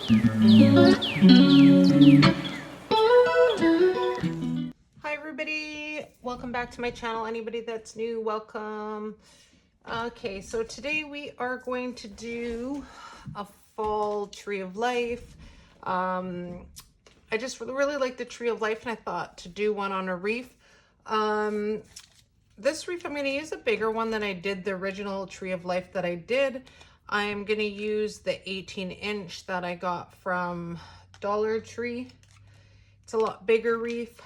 Hi everybody, welcome back to my channel. Anybody that's new, welcome. Okay, so today we are going to do a fall tree of life. I just really like the tree of life and I thought to do one on a wreath. This wreath, I'm going to use a bigger one than I did the original tree of life that I did. I'm going to use the 18-inch that I got from Dollar Tree. It's a lot bigger wreath.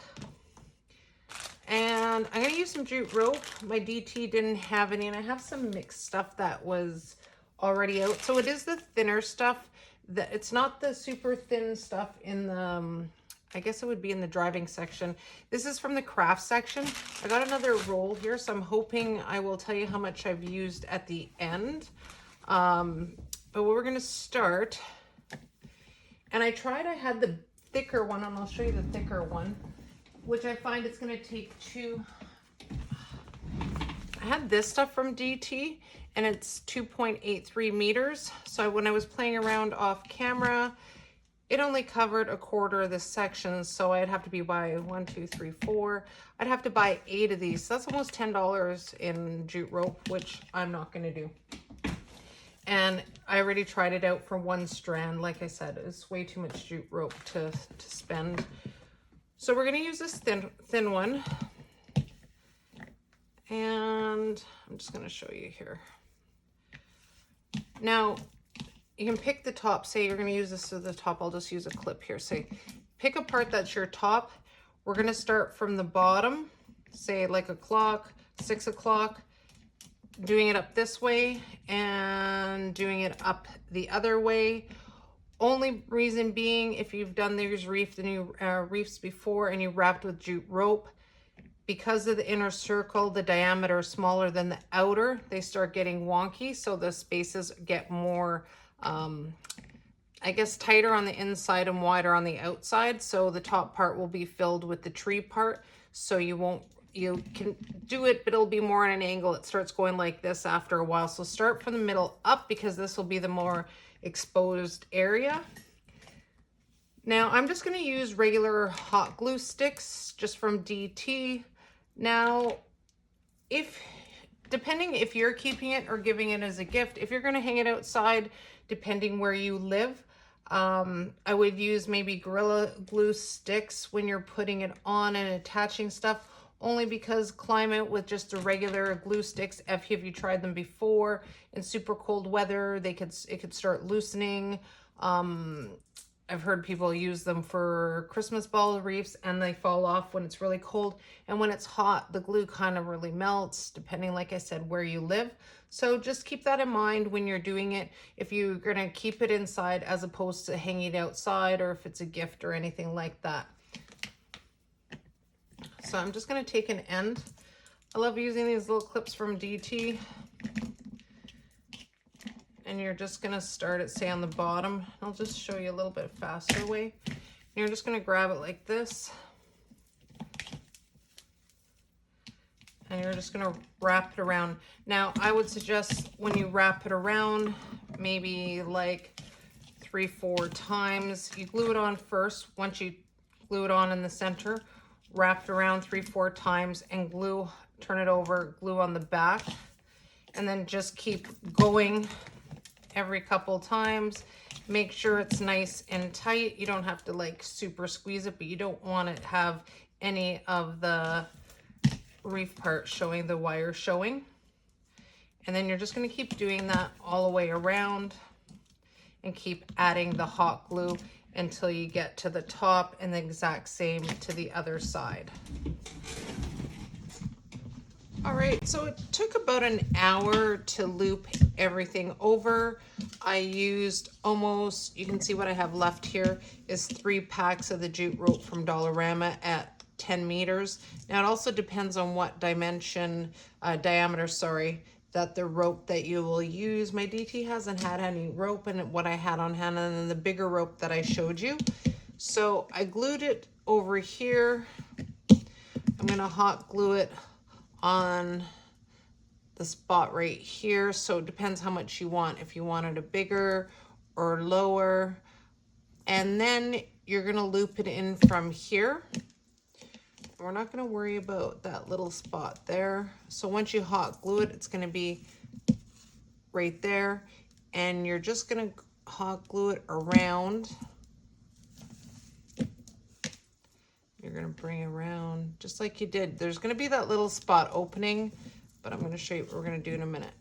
And I'm going to use some jute rope. My DT didn't have any, and I have some mixed stuff that was already out. So it is the thinner stuff. It's not the super thin stuff in the, I guess it would be in the driving section. This is from the craft section. I got another roll here, so I'm hoping I will tell you how much I've used at the end. But we're going to start. And I had the thicker one, and I'll show you the thicker one, which I find it's going to take two. I had this stuff from DT and it's 2.83 meters. So when I was playing around off camera, it only covered a quarter of this section. So I'd have to be by 1, 2, 3, 4. I'd have to buy 8 of these. So that's almost $10 in jute rope, which I'm not going to do. And I already tried it out for one strand. Like I said, it's way too much jute rope to spend. So we're going to use this thin one. And I'm just going to show you here. Now, you can pick the top. Say you're going to use this as the top. I'll just use a clip here. Say, pick a part that's your top. We're going to start from the bottom. Say like a clock, 6 o'clock. Doing it up this way and doing it up the other way. Only reason being, if you've done these wreaths before and you wrapped with jute rope, because of the inner circle, the diameter is smaller than the outer, they start getting wonky. So the spaces get more, I guess, tighter on the inside and wider on the outside. So the top part will be filled with the tree part. So you can do it, but it'll be more on an angle. It starts going like this after a while. So start from the middle up, because this will be the more exposed area. Now I'm just going to use regular hot glue sticks just from DT. Now, depending if you're keeping it or giving it as a gift, if you're going to hang it outside, depending where you live, I would use maybe Gorilla Glue sticks when you're putting it on and attaching stuff, only because climb out with just the regular glue sticks. If you tried them before in super cold weather, it could start loosening. I've heard people use them for Christmas ball wreaths and they fall off when it's really cold. And when it's hot, the glue kind of really melts, depending, like I said, where you live. So just keep that in mind when you're doing it, if you're going to keep it inside as opposed to hanging it outside, or if it's a gift or anything like that. So I'm just going to take an end. I love using these little clips from DT. And you're just going to start it, say, on the bottom. I'll just show you a little bit faster way. You're just going to grab it like this. And you're just going to wrap it around. Now, I would suggest when you wrap it around, maybe like 3, 4 times. You glue it on first. Once you glue it on in the center, wrap it around 3, 4 times and glue, turn it over, glue on the back. And then just keep going every couple times. Make sure it's nice and tight. You don't have to like super squeeze it, but you don't want to have any of the wreath part showing, the wire showing. And then you're just going to keep doing that all the way around and keep adding the hot glue until you get to the top, and the exact same to the other side. All right, so it took about an hour to loop everything over. I used almost, you can see what I have left here is 3 packs of the jute rope from Dollarama at 10 meters. Now it also depends on what diameter, that the rope that you will use. My DT hasn't had any rope in it, what I had on hand, and then the bigger rope that I showed you. So I glued it over here. I'm gonna hot glue it on the spot right here. So it depends how much you want, if you wanted a bigger or lower. And then you're gonna loop it in from here. We're not gonna worry about that little spot there. So once you hot glue it, it's gonna be right there. And you're just gonna hot glue it around. You're gonna bring it around just like you did. There's gonna be that little spot opening, but I'm gonna show you what we're gonna do in a minute.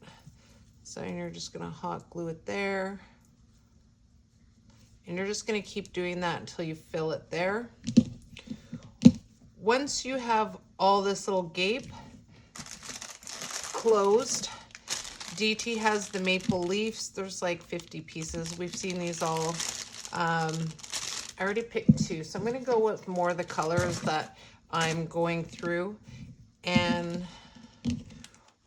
So you're just gonna hot glue it there. And you're just gonna keep doing that until you fill it there. Once you have all this little gape closed, DT has the maple leaves. There's like 50 pieces. We've seen these all. I already picked 2, so I'm gonna go with more of the colors that I'm going through, and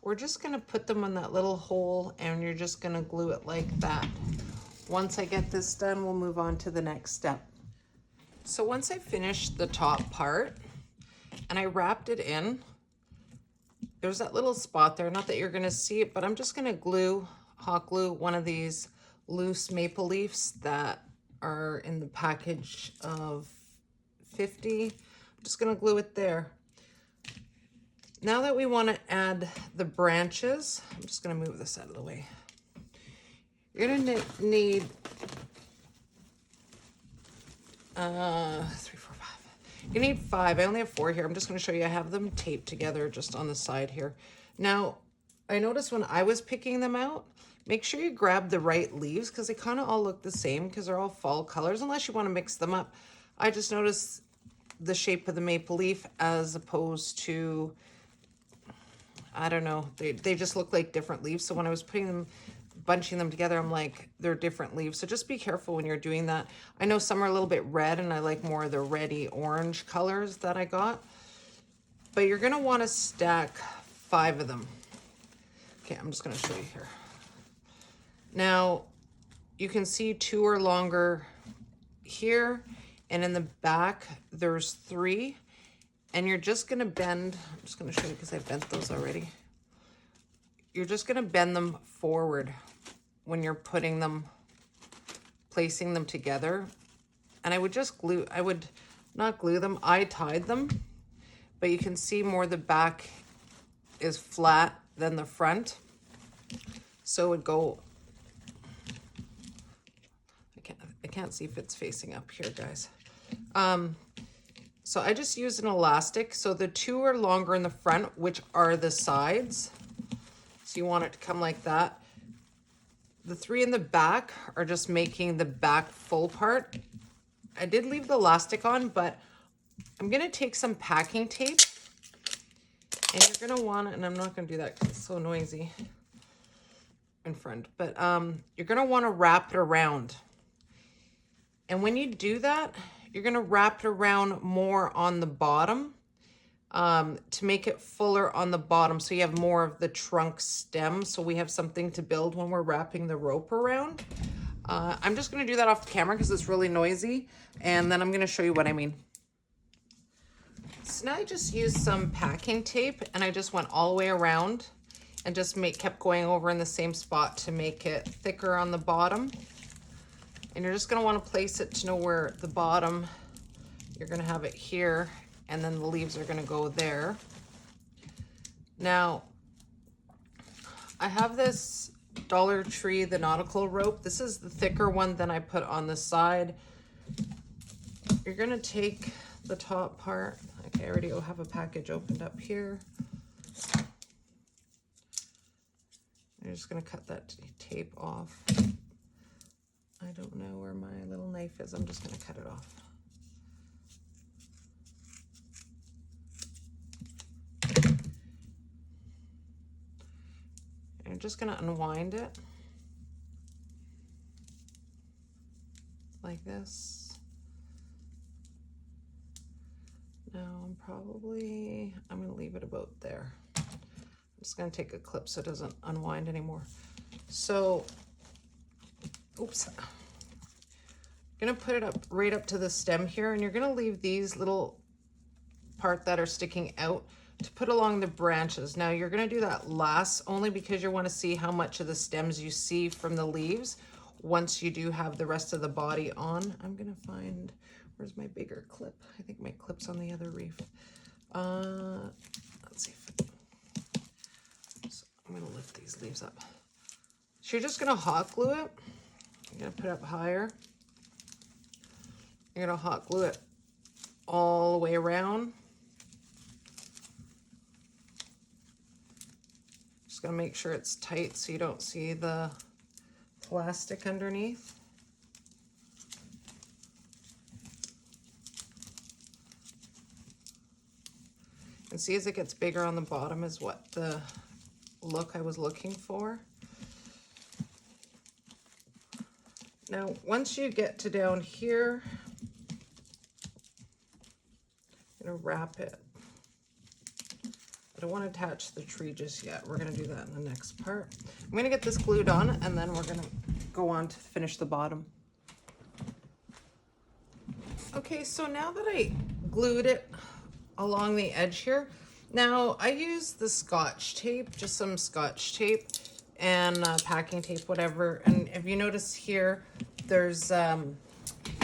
we're just gonna put them in that little hole, and you're just gonna glue it like that. Once I get this done, we'll move on to the next step. So once I finished the top part and I wrapped it in, there's that little spot there, not that you're gonna see it, but I'm just gonna hot glue one of these loose maple leaves that are in the package of 50. I'm just gonna glue it there. Now that we wanna add the branches, I'm just gonna move this out of the way. You're gonna need 3, 4, 5. You need 5. I only have 4 here. I'm just going to show you. I have them taped together just on the side here. Now, I noticed when I was picking them out, make sure you grab the right leaves because they kind of all look the same because they're all fall colors unless you want to mix them up. I just noticed the shape of the maple leaf as opposed to, I don't know, they just look like different leaves. So when I was putting them, bunching them together, I'm like, they're different leaves. So just be careful when you're doing that. I know some are a little bit red and I like more of the reddy orange colors that I got, but you're gonna wanna stack 5 of them. Okay, I'm just gonna show you here. Now, you can see 2 are longer here, and in the back, there's 3, and you're just gonna bend, I'm just gonna show you because I bent those already. You're just gonna bend them forward when you're putting them, placing them together. And I would just glue, I would not glue them, I tied them, but you can see more the back is flat than the front. So it would go, I can't see if it's facing up here, guys. So I just used an elastic. So the 2 are longer in the front, which are the sides. So you want it to come like that. The 3 in the back are just making the back full part. I did leave the elastic on, but I'm gonna take some packing tape, and you're gonna want, and I'm not gonna do that because it's so noisy in front, but you're gonna wanna wrap it around. And when you do that, you're gonna wrap it around more on the bottom to make it fuller on the bottom, so you have more of the trunk stem, so we have something to build when we're wrapping the rope around. I'm just gonna do that off the camera because it's really noisy, and then I'm gonna show you what I mean. So now I just used some packing tape, and I just went all the way around and just kept going over in the same spot to make it thicker on the bottom. And you're just gonna wanna place it to know where the bottom, you're gonna have it here, and then the leaves are gonna go there. Now, I have this Dollar Tree, the nautical rope. This is the thicker one than I put on the side. You're gonna take the top part. Okay, I already have a package opened up here. I'm just gonna cut that tape off. I don't know where my little knife is. I'm just gonna cut it off. I'm just gonna unwind it like this. Now I'm gonna leave it about there. I'm just gonna take a clip so it doesn't unwind anymore. So, oops. I'm gonna put it up right up to the stem here, and you're gonna leave these little part that are sticking out to put along the branches. Now you're gonna do that last only because you wanna see how much of the stems you see from the leaves. once you do have the rest of the body on. I'm gonna find, where's my bigger clip? I think my clip's on the other reef. Let's see if so I'm gonna lift these leaves up. So you're just gonna hot glue it. I'm gonna put it up higher. You're gonna hot glue it all the way around. Just gonna make sure it's tight so you don't see the plastic underneath. And see, as it gets bigger on the bottom is what the look I was looking for. Now, once you get to down here, I'm gonna wrap it. I don't want to attach the tree just yet. We're gonna do that in the next part. I'm gonna get this glued on and then we're gonna go on to finish the bottom. Okay, so now that I glued it along the edge here, now I use the Scotch tape, just some Scotch tape and packing tape, whatever. And if you notice here, there's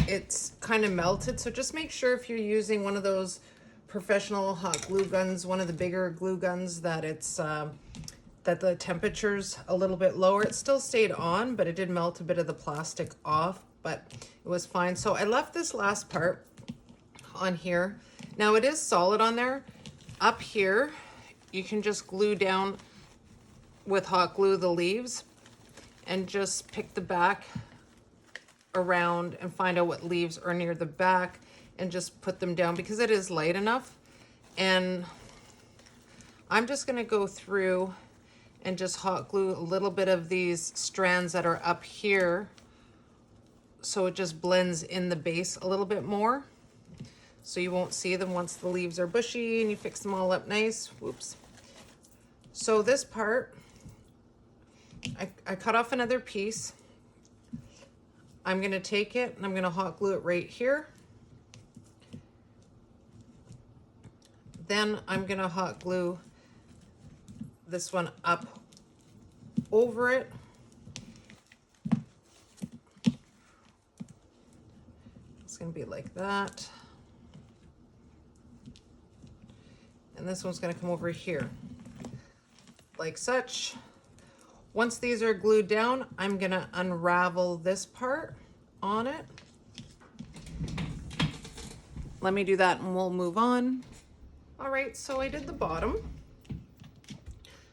it's kind of melted, so just make sure if you're using one of those professional hot glue guns, one of the bigger glue guns, that it's that the temperature's a little bit lower. It still stayed on, but it did melt a bit of the plastic off, but it was fine. So I left this last part on here. Now it is solid on there. Up here, you can just glue down with hot glue the leaves and just pick the back around and find out what leaves are near the back and just put them down because it is light enough. And I'm just gonna go through and just hot glue a little bit of these strands that are up here so it just blends in the base a little bit more, so you won't see them once the leaves are bushy and you fix them all up nice. Whoops. So this part, I cut off another piece. I'm gonna take it and I'm gonna hot glue it right here. Then I'm gonna hot glue this one up over it. It's gonna be like that. And this one's gonna come over here, like such. Once these are glued down, I'm gonna unravel this part on it. Let me do that and we'll move on. All right, so I did the bottom.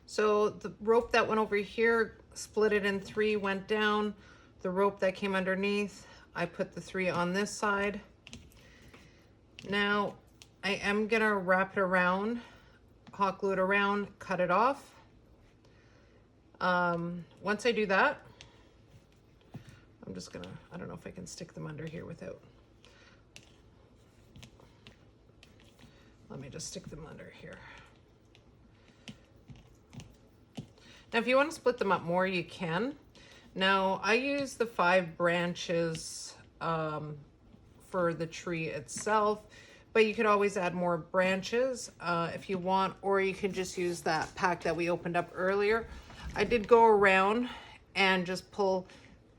So the rope that went over here, split it in 3, went down. The rope that came underneath, I put the 3 on this side. Now I am gonna wrap it around, hot glue it around, cut it off. Once I do that, I'm just gonna, I don't know if I can stick them under here without. Let me just stick them under here. Now, if you want to split them up more, you can. Now, I use the 5 branches for the tree itself, but you could always add more branches if you want, or you can just use that pack that we opened up earlier. I did go around and just pull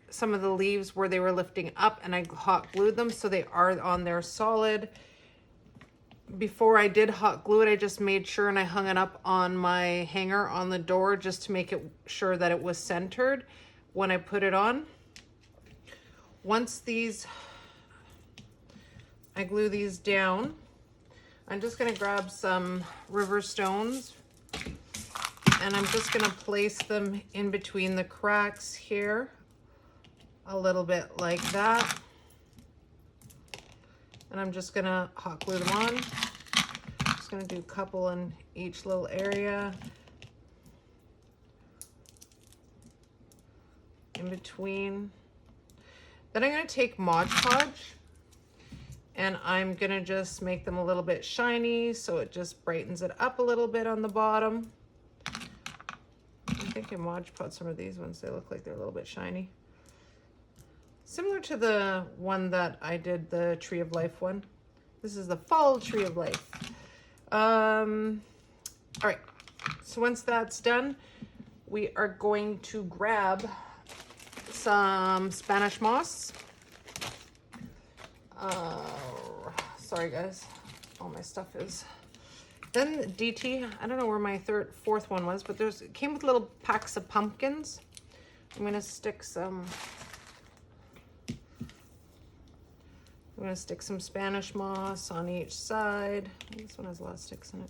some of the leaves where they were lifting up, and I hot glued them so they are on there solid. Before I did hot glue it, I just made sure and I hung it up on my hanger on the door just to make it sure that it was centered when I put it on. Once I glue these down, I'm just gonna grab some river stones and I'm just gonna place them in between the cracks here, a little bit like that. And I'm just gonna hot glue them on. Just gonna do a couple in each little area. In between. Then I'm gonna take Mod Podge and I'm gonna just make them a little bit shiny so it just brightens it up a little bit on the bottom. I'm thinking Mod Podge, some of these ones, they look like they're a little bit shiny. Similar to the one that I did, the Tree of Life one. This is the Fall Tree of Life. All right, so once that's done, we are going to grab some Spanish moss. Sorry guys, all my stuff is. Then DT, I don't know where my fourth one was, but it came with little packs of pumpkins. I'm gonna stick some Spanish moss on each side. This one has a lot of sticks in it.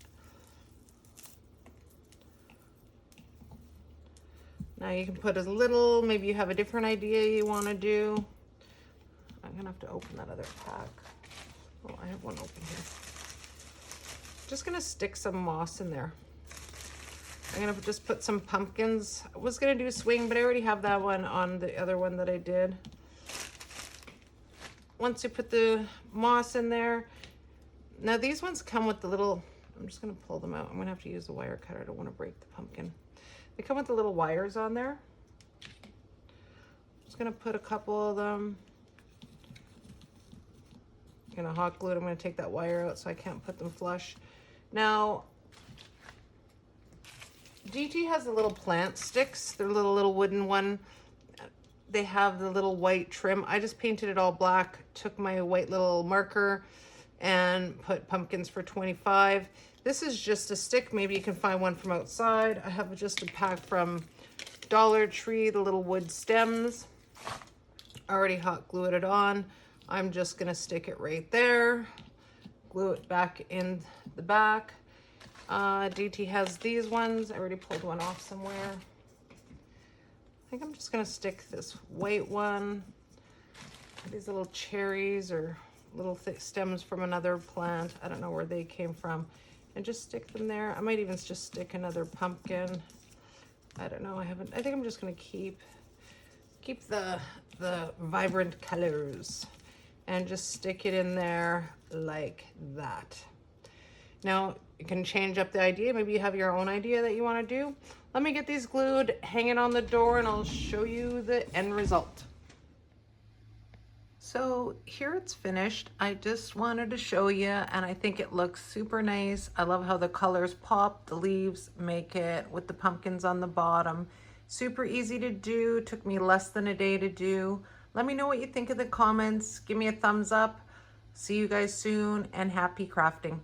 Now you can put as little, maybe you have a different idea you want to do. I'm gonna have to open that other pack. Oh, I have one open here. Just gonna stick some moss in there. I'm gonna just put some pumpkins. I was gonna do swing, but I already have that one on the other one that I did. Once you put the moss in there, now these ones come with the little, I'm just gonna pull them out. I'm gonna have to use the wire cutter. I don't wanna break the pumpkin. They come with the little wires on there. Just gonna put a couple of them. I'm gonna hot glue it. I'm gonna take that wire out so I can't put them flush. Now, DT has the little plant sticks. They're little wooden one. They have the little white trim. I just painted it all black, took my white little marker and put pumpkins for 25. This is just a stick. Maybe you can find one from outside. I have just a pack from Dollar Tree, the little wood stems. I already hot glued it on. I'm just gonna stick it right there. Glue it back in the back. DT has these ones. I already pulled one off somewhere. I think I'm just gonna stick this white one. These little cherries or little thick stems from another plant. I don't know where they came from. And just stick them there. I might even just stick another pumpkin. I don't know, I think I'm just gonna keep the vibrant colors and just stick it in there like that. Now you can change up the idea. Maybe you have your own idea that you wanna do. Let me get these glued, hang it on the door, and I'll show you the end result. So here it's finished. I just wanted to show you, and I think it looks super nice. I love how the colors pop, the leaves make it with the pumpkins on the bottom. Super easy to do, took me less than a day to do. Let me know what you think in the comments. Give me a thumbs up. See you guys soon, and happy crafting.